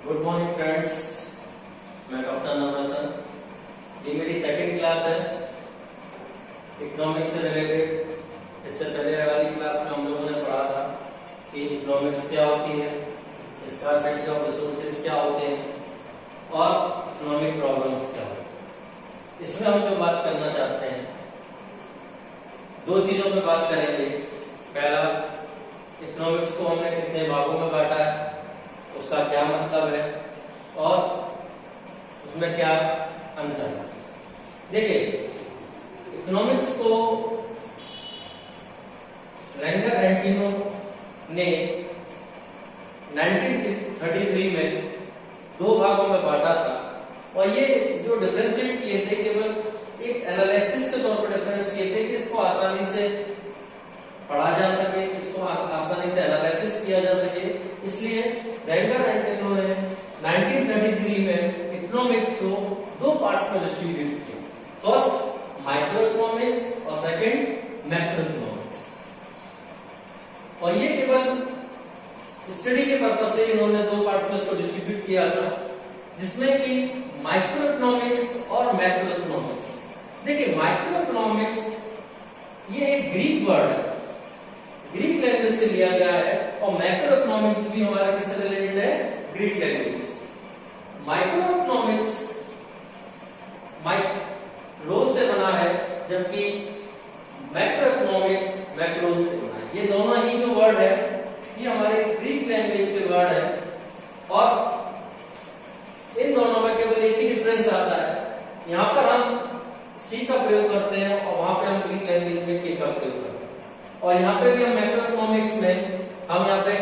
Good morning friends, मैं doctor Navratan. ये मेरी सेकंड क्लास है इकोनॉमिक्स से रिलेटेड। इससे पहले वाली क्लास में हम लोगों ने पढ़ा था कि इकोनॉमिक्स क्या होती है, स्कार्सिटी ऑफ रिसोर्सेज क्या होते हैं और इकोनॉमिक प्रॉब्लम्स क्या होते हैं। इसमें हम जो बात करना चाहते हैं, दो चीजों पे बात करेंगे। पहला, इकोनॉमिक्स को हमने कितने भागों में बांटा है, उसका क्या मतलब है और उसमें क्या अंतर है। देखिए, इकोनॉमिक्स को रैंगर एंटिनो ने 1933 में दो भागों में बांटा था और ये जो डिफरेंशिएट किए थे केवल एक एनालिसिस के तौर पर डिफरेंस किए थे कि इसको आसानी से पढ़ा जा सके, इसको आसानी से एनालिसिस किया जा सके। इसलिए रैंगर एंटिनो ने 1933 में इकोनॉमिक्स को दो पार्ट्स में डिस्ट्रीब्यूट किया। फर्स्ट माइक्रो इकोनॉमिक्स और सेकंड मैक्रो इकोनॉमिक्स। और ये केवल स्टडी के पर्पस से इन्होंने दो पार्ट्स में इसको डिस्ट्रीब्यूट किया था, जिसमें कि माइक्रो इकोनॉमिक्स और मैक्रो इकोनॉमिक्स। देखिए, माइक्रो इकोनॉमिक्स ये एक ग्रीक वर्ड है, ग्रीक लैंग्वेज से लिया गया है, और मैक्रो इकोनॉमिक्स भी हमारा किससे रिलेटेड है, ग्रीक लैंग्वेज। माइक्रो इकोनॉमिक्स रोज से बना है, जबकि मैक्रो इकोनॉमिक्स मैक्रो से बना है। ये दोनों ही जो वर्ड है ये हमारे ग्रीक लैंग्वेज के वर्ड है, और इन दोनों में केवल एक ही डिफरेंस आता है। यहाँ पर हम सी का प्रयोग करते हैं और वहां पे हम ग्रीक लैंग्वेज में के का प्रयोग करते हैं। और यहाँ पे भी हम मैक्रो इकोनॉमिक्स में हम यहाँ पे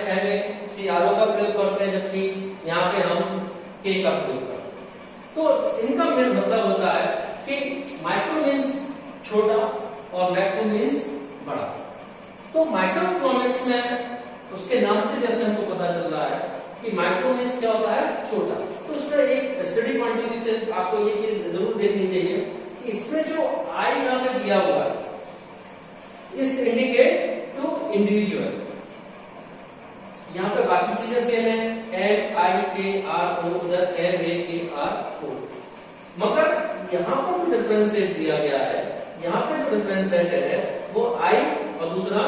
MACRO का प्रयोग करते हैं, जबकि यहाँ पे हम के का प्रयोग करते हैं। तो इनका मेन मतलब होता है कि माइक्रो मीन्स छोटा और मैक्रो मीन्स बड़ा। तो माइक्रो इकोनॉमिक्स में उसके नाम से जैसे हमको पता चल रहा है कि माइक्रो मीन्स क्या होता है, छोटा। तो उस पर एक स्टडी पॉइंट ऑफ व्यू से आपको ये चीज जरूर देखनी चाहिए कि इसमें जो आई यहाँ पे दिया हुआ है इस इंडिकेट टू इंडिविजुअल। यहाँ पे बाकी चीजें सेम है, MIKRO, उधर MAKRO, मगर यहाँ पर जो डिफरेंशिएट दिया गया है, यहाँ पे जो डिफरेंशिएट है वो I और दूसरा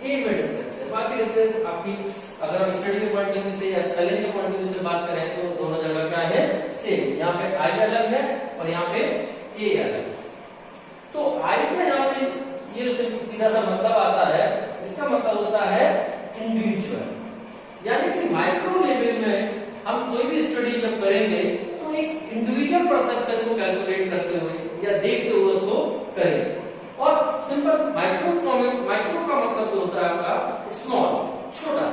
A में डिफरेंस है। बाकी डिफरेंस आपकी अगर हम स्टडी के पॉइंट ऑफ व्यू से या स्पेलिंग के पॉइंट ऑफ व्यू से बात करें तो दोनों जगह क्या है, सेम। यहाँ पे I अलग है और यहाँ पे A अलग है। तो I का यहाँ पे ये सीधा सा मतलब आता है, इसका मतलब होता है इंडिविजुअल। यानी कि माइक्रो लेवल में हम कोई भी स्टडी जब करेंगे तो एक इंडिविजुअल परसेप्शन को कैलकुलेट करते हुए या देखते हुए उसको करेंगे। और सिंपल माइक्रो का मतलब होता है आपका स्मॉल, छोटा।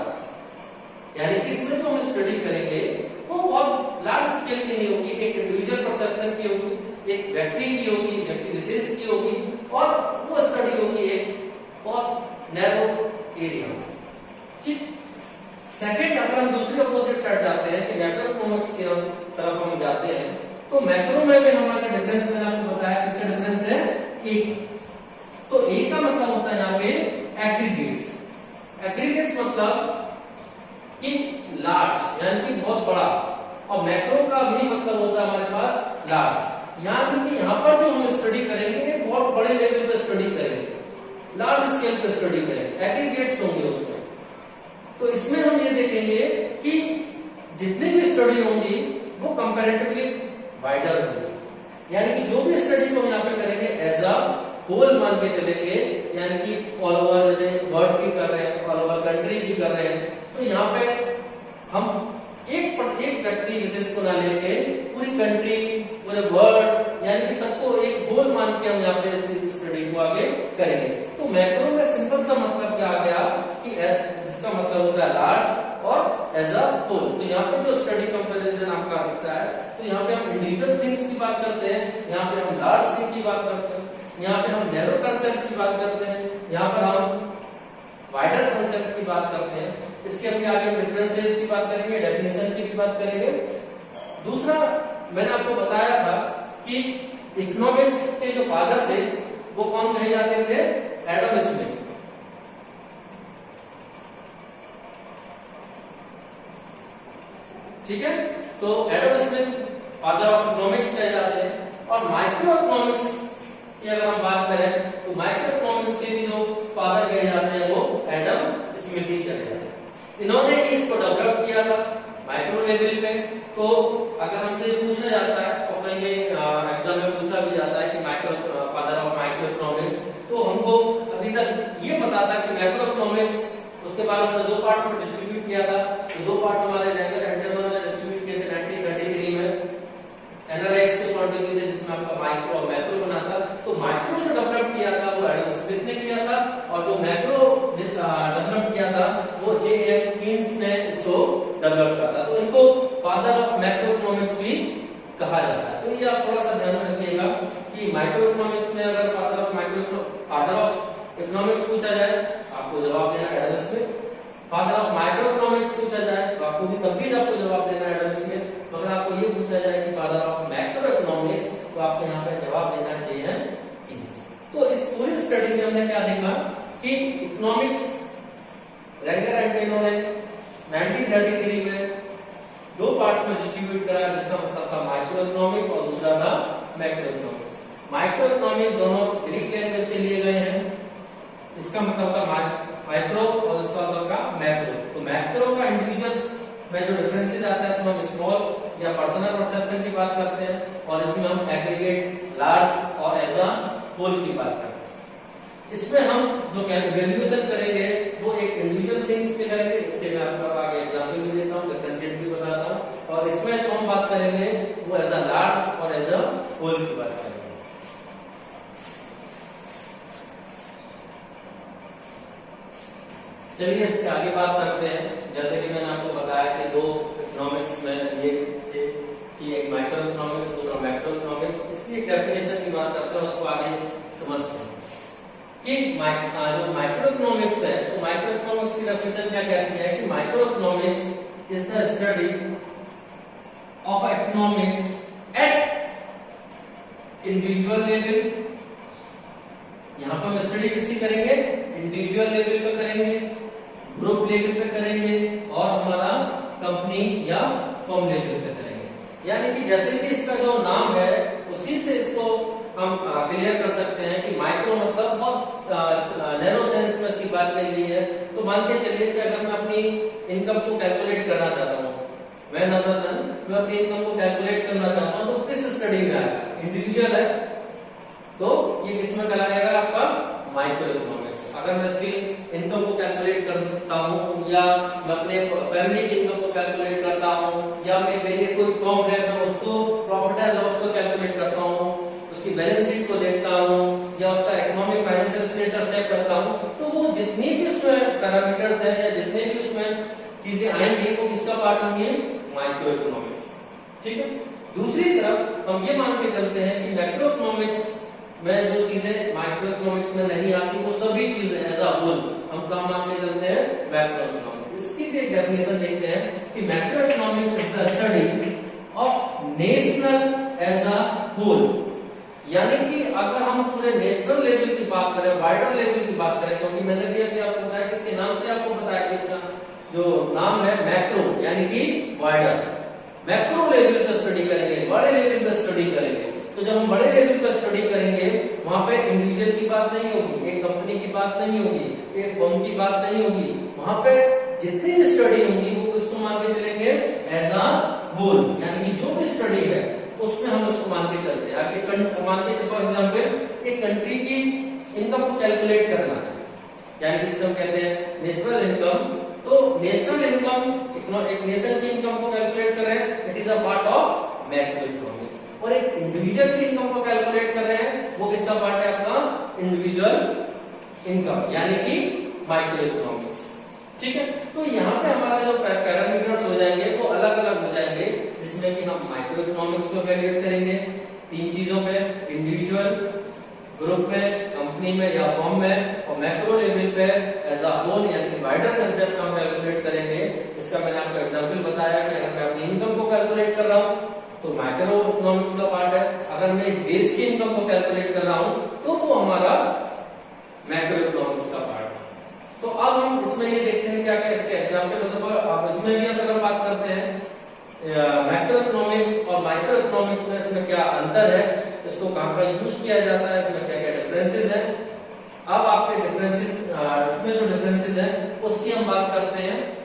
यानी कि इसमें जो हम स्टडी करेंगे वो बहुत लार्ज स्केल की नहीं होगी, एक इंडिविजुअल परसेप्शन की होगी, एक व्यक्ति की होगी, व्यक्ति विशेष की होगी, और वो स्टडी होगी एक बहुत नैरो एरिया में। ठीक। सेकंड, अगर हम दूसरे अपोजिट साइड जाते हैं कि मैक्रो इकोनॉमिक्स की तरफ हम जाते हैं, तो मैक्रो में भी हमारा डिफरेंस मैंने आपको बताया, किसका डिफरेंस है, एक। तो एक का मतलब होता है यहाँ पे एग्रीगेट्स। एग्रीगेट्स मतलब कि लार्ज, यानी कि बहुत बड़ा, और मैक्रो का भी मतलब होता है हमारे पास लार्ज। यानी कि यहाँ पर जो हम स्टडी करेंगे बहुत बड़े लेवल पे स्टडी करेंगे, लार्ज स्केल पे स्टडी करेंगे, एग्रीगेट्स होंगे उसमें। तो इसमें हम ये देखेंगे कि जितनी भी स्टडी होंगी वो कंपैरेटिवली वाइडर होगी। यानी कि जो भी स्टडी को हम यहाँ पे करेंगे एज अ होल मान के चलेंगे, यानी कि ऑल ओवर, जैसे वर्ल्ड की कर रहे हैं, ऑल ओवर कंट्री की कर रहे हैं, तो यहाँ पे हम एक व्यक्ति विशेष को ना लेके पूरी कंट्री, पूरे वर्ल्ड, यानी कि सबको एक होल मान के हम यहाँ पे स्टडी को आगे करेंगे। तो मैक्रो में सिंपल सा मतलब क्या आ गया कि जिसका मतलब होता है लार्ज और एज अ होल। तो यहाँ पे जो स्टडी कंपैरिजन आपका दिखता है, तो यहाँ पे हम इंडिविजुअल थिंग्स की बात करते हैं, यहाँ पे हम लार्ज थिंग की बात करते हैं, यहाँ पे हम नैरो कंसेप्ट की बात करते हैं, यहाँ पर हम वाइडर कंसेप्ट की बात करते हैं। इसके अभी आगे हम डिफरेंसेस की बात करेंगे, डेफिनेशन की भी बात करेंगे। दूसरा, मैंने आपको बताया था कि इकोनॉमिक्स के जो फादर थे वो कौन कहे जाते थे, एडम स्मिथ। ठीक है, तो Adam Smith father of economics कहे जाते हैं। और माइक्रो इकोनॉमिक्स की अगर हम बात करें तो माइक्रो इकोनॉमिक्स के भी जो फादर कहे जाते हैं वो एडम स्मिथ ही कहे जाते हैं। इन्होंने ही इसको डेवलप किया था माइक्रो लेवल पे। तो अगर हमसे पूछा जाता है और कहीं एग्जाम में पूछा भी जाता है कि micro father of micro economics, तो हमको अभी तक ये पता था कि माइक्रो इकोनॉमिक्स, उसके बाद हमने दो पार्ट्स में डिस्ट्रीब्यूट किया था। तो दो पार्ट्स हमारे रैंकर एंडरसन ने डिस्ट्रीब्यूट किए थे 1933 में एनालाइज के पॉइंट ऑफ व्यू से, जिसमें आपका माइक्रो और मैक्रो बना था। तो माइक्रो जो डेवलप किया था वो एडम स्मिथ ने किया था, और जो मैक्रो डेवलप किया था वो जे.एम. कीन्स ने इसको डेवलप किया था। तो इनको फादर ऑफ मैक्रो इकोनॉमिक्स भी कहा जाता है। तो ये आप थोड़ा सा ध्यान में रखिएगा कि माइक्रो इकोनॉमिक्स में अगर फादर ऑफ इकोनॉमिक्स पूछा जाए आपको जवाब देना है Adam Smith. Father of micro economics पूछा जाए तो आपको भी तब भी आपको जवाब देना है एडम स्मिथ। मगर आपको ये पूछा जाए कि फादर ऑफ मैक्रो इकोनॉमिक्स, तो आपको यहाँ पे जवाब देना है जे.एम. कीन्स। तो इस पूरी स्टडी में हमने क्या देखा कि इकोनॉमिक्स रैंकर एंड टेनो ने 1933 में दो पार्ट्स में डिस्ट्रीब्यूट करा, जिसका मतलब था माइक्रो इकोनॉमिक्स और दूसरा था मैक्रो इकोनॉमिक्स। माइक्रो इकोनॉमिक्स दोनों ग्रीक लैंग्वेज से लिए गए हैं, इसका मतलब था माइक्रो और इसका मतलब था मैक्रो। तो मैक्रो का इंडिविजुअल में जो डिफरेंसेस आता है इसमें हम स्मॉल या पर्सनल परसेप्शन की बात करते हैं, और इसमें हम एग्रीगेट, लार्ज और एज अ होल की बात करते हैं। इसमें हम जो वैल्यूएशन करेंगे वो एक इंडिविजुअल थिंग्स के करेंगे, इसके मैं आपको आगे एग्जांपल भी देता हूँ, डिफरेंशिएट भी बताता हूँ। और इसमें जो हम बात करेंगे वो एज अ लार्ज और एज अ होल की बात करेंगे। चलिए इसके आगे बात करते हैं। जैसे कि मैंने आपको बताया कि दो इकोनॉमिक्स में ये थे कि एक माइक्रो इकोनॉमिक्स, दूसरा मैक्रो इकोनॉमिक्स। इसकी एक डेफिनेशन की बात करते हैं, उसको आगे समझते हैं कि जो माइक्रो इकोनॉमिक्स है, तो माइक्रो इकोनॉमिक्स की डेफिनेशन क्या कहती है कि micro economics is the study of economics eight individual level. यहां पर हम स्टडी किसी करेंगे, इंडिविजुअल लेवल पे करेंगे, ग्रुप लेवल पे करेंगे, और हमारा कंपनी या फर्म लेवल पे करेंगे। यानी कि जैसे कि इसका जो नाम है उसी से इसको हम क्लियर कर सकते हैं कि माइक्रो मतलब बहुत नैरो सेंस में इसकी बात कर ली है। तो मान के चलिए कि अगर मैं अपनी इनकम को कैलकुलेट करना चाहता हूँ, मैं अपनी इनकम को कैलकुलेट करना चाहता हूँ, तो किस स्टडी में आएगा? इंडिविजुअल है तो ये किसमें कराएगा आपका माइक्रो इकोनॉमिक्स। अगर मैं इसकी इनकम को कैलकुलेट करता हूँ, या मैं अपने फैमिली की इनकम को कैलकुलेट करता हूँ, या मैं मेरे कोई फर्म है मैं उसको प्रॉफिट एंड लॉस को कैलकुलेट करता हूँ, उसकी बैलेंस शीट को देखता हूँ, या उसका इकोनॉमिक फाइनेंशियल स्टेटस चेक करता हूँ, तो वो जितनी भी उसमें पैरामीटर्स हैं या जितने भी उसमें चीजें आएंगी वो किसका पार्ट होंगे? Micro economics. ठीक है। दूसरी तरफ हम ये मान के चलते हैं कि मैक्रो इकोनॉमिक्स में जो चीजें माइक्रो इकोनॉमिक्स में नहीं आती वो सभी चीजें एज अ होल हम क्या मान के चलते हैं? Macroeconomics. इसकी भी एक डेफिनेशन देखते हैं कि macroeconomics is the study of national as a whole. यानी कि अगर हम पूरे नेशनल लेवल की बात करें, वाइडर लेवल की बात करें, क्योंकि मैंने भी अभी आपको बताया कि इसके नाम से आपको बताया कि इसका जो नाम है मैक्रो यानी कि वाइडर, मैक्रो लेवल पे स्टडी करेंगे, बड़े लेवल पे स्टडी करेंगे। तो जब हम बड़े लेवल पे स्टडी करेंगे वहां पे इंडिविजुअल की बात नहीं होगी, एक कंपनी की बात नहीं होगी, एक फर्म की बात नहीं होगी, वहां पे जितनी भी स्टडी होगी वो किसको मान के चलेंगे? As a whole. यानी कि जो भी स्टडी है उसमें हम उसको मान के चलते हैं। आगे मान के फॉर एग्जाम्पल एक कंट्री की इनकम को कैलकुलेट करना है, यानी कि जिसे हम कहते हैं नेशनल इनकम। तो नेशनल इनकम, एक नेशन की इनकम को कैलकुलेट कर रहे हैं, it is a part of macro economics. और एक इंडिविजुअल की इनकम को कैलकुलेट कर रहे हैं, वो किसका पार्ट है? आपका इंडिविजुअल इनकम यानी कि माइक्रो इकोनॉमिक्स। ठीक है। तो यहाँ पे हमारा जो पैरामीटर्स हो जाएंगे वो अलग अलग हो जाएंगे, जिसमें कि हम माइक्रो इकोनॉमिक्स को वैल्यूएट करेंगे तीन चीजों पे, इंडिविजुअल, ग्रुप में, कंपनी में या फर्म में, और मैक्रो लेवल पे एज अ होल यानी कि वाइडर कंसेप्ट हम कैलकुलेट करेंगे। इसका मैंने आपको एग्जांपल बताया कि अगर मैं अपनी इनकम को कैलकुलेट कर रहा हूँ तो माइक्रो इकोनॉमिक्स का पार्ट है, अगर मैं एक देश की इनकम को कैलकुलेट कर रहा हूँ तो वो हमारा मैक्रो इकोनॉमिक्स का पार्ट है। तो अब हम इसमें ये देखते हैं क्या क्या इसके एग्जाम्पल। आप इसमें भी अगर बात करते हैं मैक्रो इकोनॉमिक्स और माइक्रो इकोनॉमिक्स में इसमें क्या अंतर है, इसको कहाँ का यूज किया जाता है, इसमें क्या क्या डिफरेंसेस है। अब आपके डिफरेंसेस, इसमें जो डिफरेंसेस है उसकी हम बात करते हैं।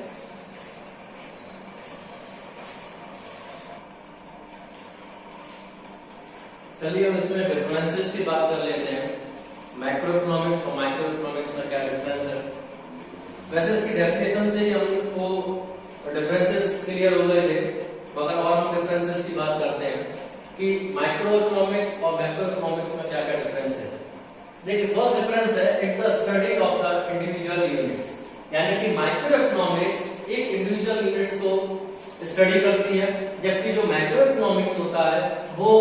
चलिए अब इसमें डिफरेंसेस की बात कर लेते हैं, मैक्रो इकोनॉमिक्स और माइक्रो इकोनॉमिक्स में क्या डिफरेंस है। वैसे इसकी डेफिनेशन से ही हमको डिफरेंसेस क्लियर हो गए थे, मगर और हम डिफरेंसेस की बात करते हैं कि माइक्रो इकोनॉमिक्स और मैक्रो इकोनॉमिक्स में क्या क्या डिफरेंस है। देखिए फर्स्ट डिफरेंस है in the study of the individual units, यानी कि माइक्रो इकोनॉमिक्स एक इंडिविजुअल यूनिट्स को स्टडी करती है, जबकि जो मैक्रो इकोनॉमिक्स होता है वो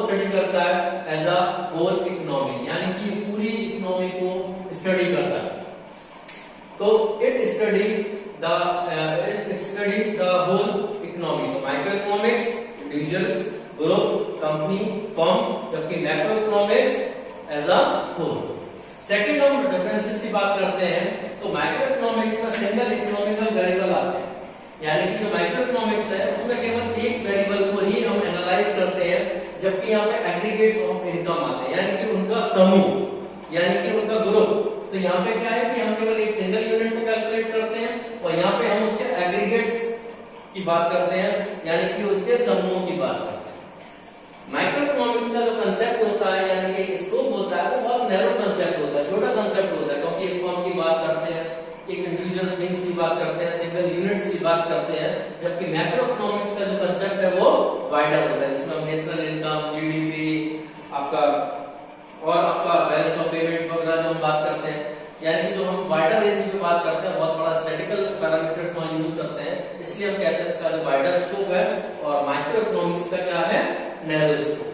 स्टडी करता है एज अ होल इकोनॉमी, यानी कि पूरी इकोनॉमी को स्टडी करता है। तो it study the whole economy. तो microeconomics individuals, group, company, firm, जबकि macroeconomics as a whole. Second हम डिफरेंसेस की बात करते हैं, तो माइक्रो इकोनॉमिक्स में सिंगल इकोनॉमिकल वेरिएबल आते हैं, यानी कि जो माइक्रो इकोनॉमिक्स है उसमें केवल एक वेरिएबल को ही हम एनालाइज करते हैं, जबकि यहाँ पे एग्रीगेट्स ऑफ इनकम आते हैं, यानी कि उनका समूह, यानी कि उनका ग्रुप। तो यहाँ पे क्या है कि हम केवल एक सिंगल यूनिट को कैलकुलेट करते हैं और यहाँ पे हम उसके एग्रीगेट्स की बात करते हैं, यानी कि उनके समूह की बात करते हैं। माइक्रो इकोनॉमिक्स का जो कंसेप्ट होता है, यानी कि स्कोप होता है, वो बहुत नैरो कंसेप्ट होता है, छोटा कंसेप्ट होता है, क्योंकि एक फर्म की बात करते हैं, एक इंडिविजुअल थिंग्स की बात करते हैं, सिंगल यूनिट्स की बात करते हैं, जबकि मैक्रो इकोनॉमिक्स का जो कंसेप्ट है वो वाइडर होता है, जिसमें हम नेशनल इनकम, जीडीपी, आपका और आपका बैलेंस ऑफ पेमेंट वगैरह जो हम बात करते हैं, यानी कि जो हम वाइडर रेंज की बात करते हैं, बहुत बड़ा स्टैटिकल पैरामीटर्स वहां यूज करते हैं, इसलिए हम कहते हैं इसका जो वाइडर स्कोप है, और माइक्रो इकोनॉमिक्स का क्या है, नैरो स्कोप।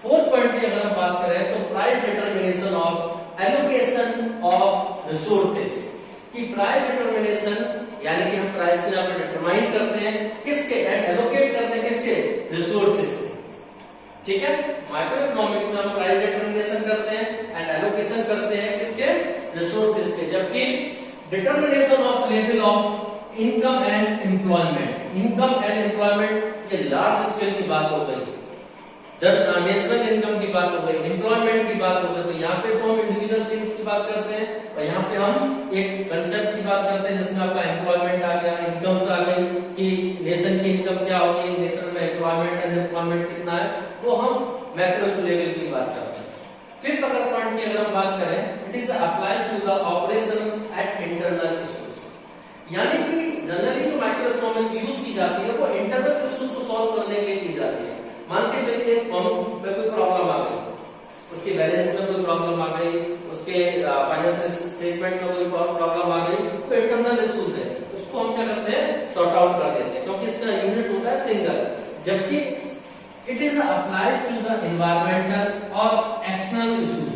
फोर्थ पॉइंट की अगर हम बात करें तो price determination of allocation of resources, कि प्राइस डिटरमिनेशन यानी कि हम प्राइस को यहाँ पे डिटरमाइन करते हैं किसके, एंड एलोकेट करते हैं किसके, रिसोर्सेज से। ठीक है, माइक्रो इकोनॉमिक्स में हम प्राइस डिटरमिनेशन करते हैं एंड एलोकेशन करते हैं किसके, रिसोर्सेज के, जबकि determination of level of income and employment, income and employment ये लार्ज स्केल की बात हो गई, जब नेशनल इनकम की बात हो गई, एम्प्लॉयमेंट की बात हो गई, तो यहाँ पे तो हम इंडिविजुअल थिंग्स की बात करते हैं और यहाँ पे हम एक कंसेप्ट की बात करते हैं जिसमें आपका एम्प्लॉयमेंट आ गया, इनकम्स आ गई कि नेशन की इनकम क्या होगी, नेशन में एम्प्लॉयमेंट एंड एम्प्लॉयमेंट कितना है, वो हम मैक्रो लेवल की बात करते हैं। फिफ्थ अगर पॉइंट की अगर हम बात करें, it is applied to the operation at internal issues, यानी कि जनरली जो माइक्रो इकोनॉमिक्स यूज की जाती है वो इंटरनल इश्यूज को सॉल्व करने के लिए की जाती है। मान के चलिए एक फर्म में कोई प्रॉब्लम आ गई, उसके बैलेंस में कोई प्रॉब्लम आ गई, उसके फाइनेंशियल स्टेटमेंट में कोई प्रॉब्लम आ गई, तो इंटरनल इश्यूज है, उसको हम क्या करते हैं, सॉर्ट आउट कर देते हैं, क्योंकि इसका यूनिट होता है सिंगल। जबकि it is applied to the environmental और एक्सटर्नल इश्यूज,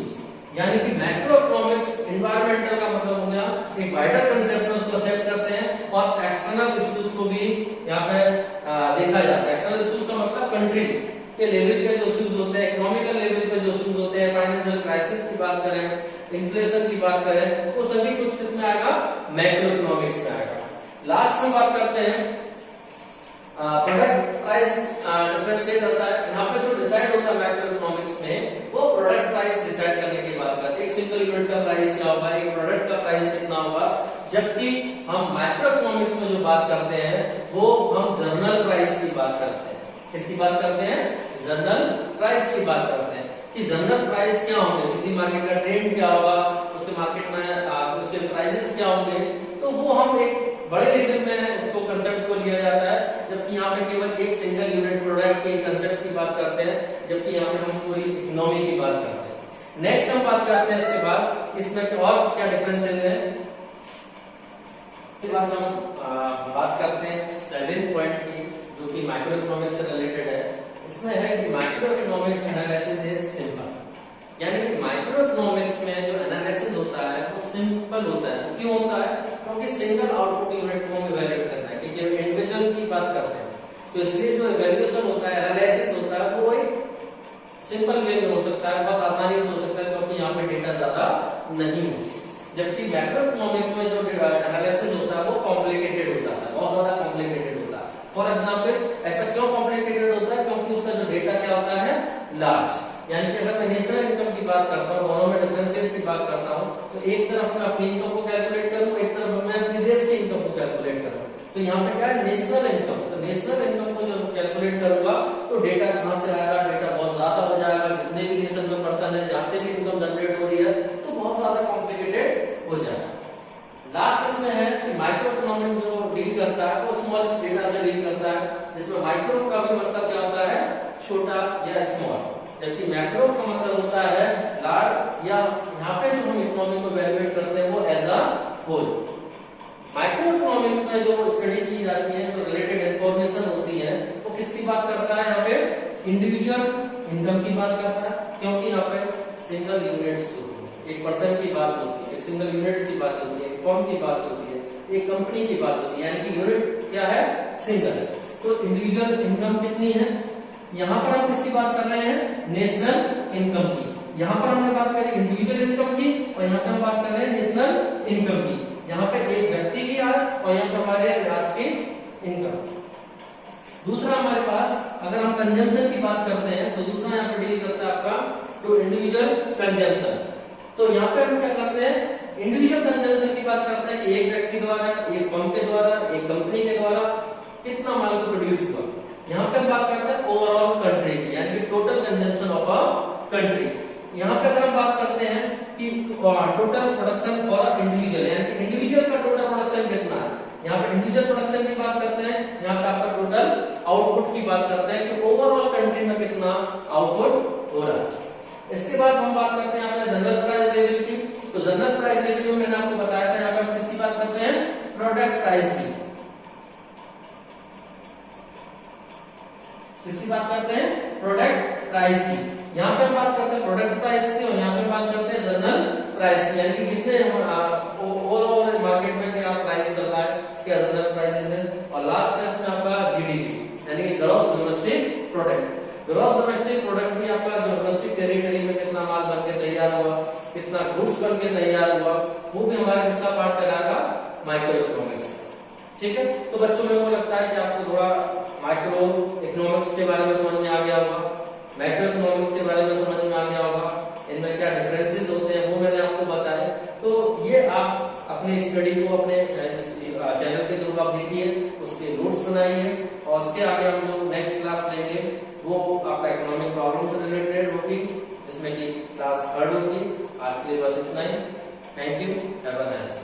यानी कि मैक्रो इकोनॉमिक्स एनवायरमेंटल का मतलब हो गया एक वाइडर कंसेप्ट है, उसको एक्सेप्ट करते हैं, और एक्सटर्नल इश्यूज को भी यहाँ पे देखा जाता है। एक्सटर्नल इश्यूज का मतलब कंट्री के लेवल पे जो इश्यूज होते हैं, इकोनॉमिकल लेवल पे जो इश्यूज होते हैं, फाइनेंशियल क्राइसिस की बात करें, इन्फ्लेशन की बात करें, वो सभी कुछ किसमें आएगा, मैक्रो इकोनॉमिक्स में आएगा। लास्ट में बात करते हैं प्रोडक्ट प्राइस डिफरेंशिएट होता है, यहाँ पे जो डिसाइड होता है मैक्रो इकोनॉमिक्स में, वो प्रोडक्ट प्राइस डिसाइड करने की बात करते हैं, एक सिंगल यूनिट का प्राइस क्या होगा, एक प्रोडक्ट का प्राइस कितना होगा। जबकि हम माइक्रो इकोनॉमिक्स में जो बात करते हैं वो हम जर्नल प्राइस की बात करते हैं, किसकी बात करते हैं, जर्नल प्राइस की बात करते हैं, कि जर्नल प्राइस क्या होंगे, किसी मार्केट का ट्रेंड क्या होगा, उसके मार्केट में उसके प्राइसेस क्या होंगे, तो वो हम एक बड़े लेवल में इसको कंसेप्ट को लिया जाता है, जबकि यहाँ पे केवल एक सिंगल यूनिट प्रोडक्ट के कंसेप्ट की बात करते हैं, जबकि यहाँ पे हम पूरी इकोनॉमी की बात करते हैं। नेक्स्ट हम बात करते हैं इसके बाद इसमें और क्या डिफरेंसेस है, इसके बाद हम बात करते हैं 7 पॉइंट की, जो कि माइक्रो इकोनॉमिक्स से रिलेटेड है। इसमें है कि micro economics analysis is simple, यानी कि माइक्रो इकोनॉमिक्स में जो एनालिसिस होता है वो सिंपल होता है। क्यों होता है, क्योंकि सिंगल आउटपुट यूनिट को हम इवैल्यूएट करना है, क्योंकि इंडिविजुअल की बात करते हैं, तो इसलिए जो इवैल्यूएशन होता है, एनालिसिस होता है, वो एक सिंपल वे में हो सकता है, बहुत आसानी से हो सकता है, क्योंकि यहाँ पे डेटा ज्यादा नहीं होती। जबकि मैक्रो इकोनॉमिक्स में जो एनालिसिस होता है वो कॉम्प्लिकेटेड होता है, बहुत ज्यादा कॉम्प्लिकेटेड होता है, फॉर एग्जाम्पल ऐसा क्यों कॉम्प्लिकेटेड होता है, क्योंकि उसका जो डेटा क्या होता है, लार्ज। यानी कि अगर मैं नेशनल इनकम की बात करता हूँ, दोनों में डिफरेंशिएट की बात करता हूँ, तो एक तरफ मैं अपनी इनकम को कैलकुलेट करूँ, एक तरफ मैं अपनी देश की इनकम को कैलकुलेट करूँ। तो यहाँ पे क्या है, नेशनल इनकम। तो नेशनल इनकम को जब कैलकुलेट करूंगा तो डेटा कहाँ से आएगा, डेटा बहुत ज्यादा हो जाएगा, जितने भी नेशन में पर्सन है जहाँ से भी इनकम जनरेट हो रही है, तो बहुत ज्यादा कॉम्प्लिकेटेड हो जाएगा। लास्ट इसमें है कि माइक्रो इकोनॉमिक्स जो डील करता है वो स्मॉल डेटा से डील करता है, जिसमें माइक्रो का भी मतलब क्या होता है, छोटा या स्मॉल, जबकि मैक्रो का मतलब होता है लार्ज, या यहाँ पे जो हम इकोनॉमी को वैल्यूएट करते हैं वो as a whole. Microeconomics में जो स्टडी की जाती है, जो रिलेटेड इंफॉर्मेशन होती है, वो किसकी बात करता है, यहाँ पे इंडिविजुअल इनकम की बात करता है, क्योंकि यहाँ पे सिंगल यूनिट्स होती है, एक पर्सन की बात होती है, एक सिंगल यूनिट की बात होती है, एक फर्म की बात होती है, एक कंपनी की बात होती है, यानी कि यूनिट क्या है, सिंगल। तो इंडिविजुअल इनकम कितनी है, यहाँ पर हम किसकी बात कर रहे हैं, नेशनल इनकम की। यहाँ पर हमने बात करी इंडिविजुअल इनकम की, और यहाँ पे हम बात कर रहे हैं नेशनल इनकम की। यहाँ पे एक व्यक्ति की आय और यहाँ पे हमारे राष्ट्रीय इनकम। दूसरा हमारे पास अगर हम कंजम्पशन की बात करते हैं, तो दूसरा यहाँ पे डील करता है आपका टू इंडिविजुअल कंजम्पशन। तो यहाँ पे हम क्या करते हैं, इंडिविजुअल कंजम्पशन की बात करते हैं कि एक व्यक्ति द्वारा, एक फर्म के द्वारा, एक कंपनी के द्वारा कितना माल को प्रोड्यूस हुआ। यहाँ पे हम बात करते हैं ओवरऑल कंट्री की, यानी कि total consumption of a country. यहाँ पे अगर हम बात करते हैं कि टोटल प्रोडक्शन फॉर इंडिविजुअल, यानी कि इंडिविजुअल का टोटल प्रोडक्शन कितना है, यहाँ पे इंडिविजुअल प्रोडक्शन की बात करते हैं, यहाँ पे आपका टोटल आउटपुट की बात करते हैं कि ओवरऑल कंट्री में कितना आउटपुट हो रहा है। इसके बाद हम बात करते हैं यहाँ पे जनरल प्राइस लेवल की। तो जनरल प्राइस लेवल में मैंने आपको बताया था, यहाँ पे हम किसकी बात करते हैं, प्रोडक्ट प्राइस की। किसकी बात करते हैं, प्रोडक्ट प्राइस की। यहाँ पे हम बात करते हैं प्रोडक्ट प्राइस की, और यहाँ पे बात करते हैं जनरल प्राइस की, यानी कि कितने ओवरऑल मार्केट में क्या प्राइस चल रहा है, क्या जनरल प्राइसेस है। और लास्ट है इसमें आपका जीडीपी, यानी कि gross domestic product. Gross domestic product भी आपका जो डोमेस्टिक टेरिटरी में कितना माल बन के तैयार हुआ, कितना गुड्स बन के तैयार हुआ, वो भी हमारा किसका पार्ट कराएगा, माइक्रो इकोनॉमिक्स। ठीक है, तो बच्चों मेरे को लगता है कि आपको थोड़ा माइक्रो इकोनॉमिक्स के बारे में समझ में आ गया होगा, मैक्रो इकोनॉमिक्स के बारे में समझ में आ गया होगा, इनमें क्या डिफरेंसेस होते हैं वो मैंने आपको बताया। तो ये आप अपने स्टडी को अपने चैनल के थ्रू आप देखिए, उसके नोट्स बनाइए, और उसके आगे हम जो नेक्स्ट क्लास लेंगे वो आपका इकोनॉमिक प्रॉब्लम से रिलेटेड होगी, जिसमें कि क्लास 3rd होगी। आज के लिए बस इतना ही। Thank you, have a nice day.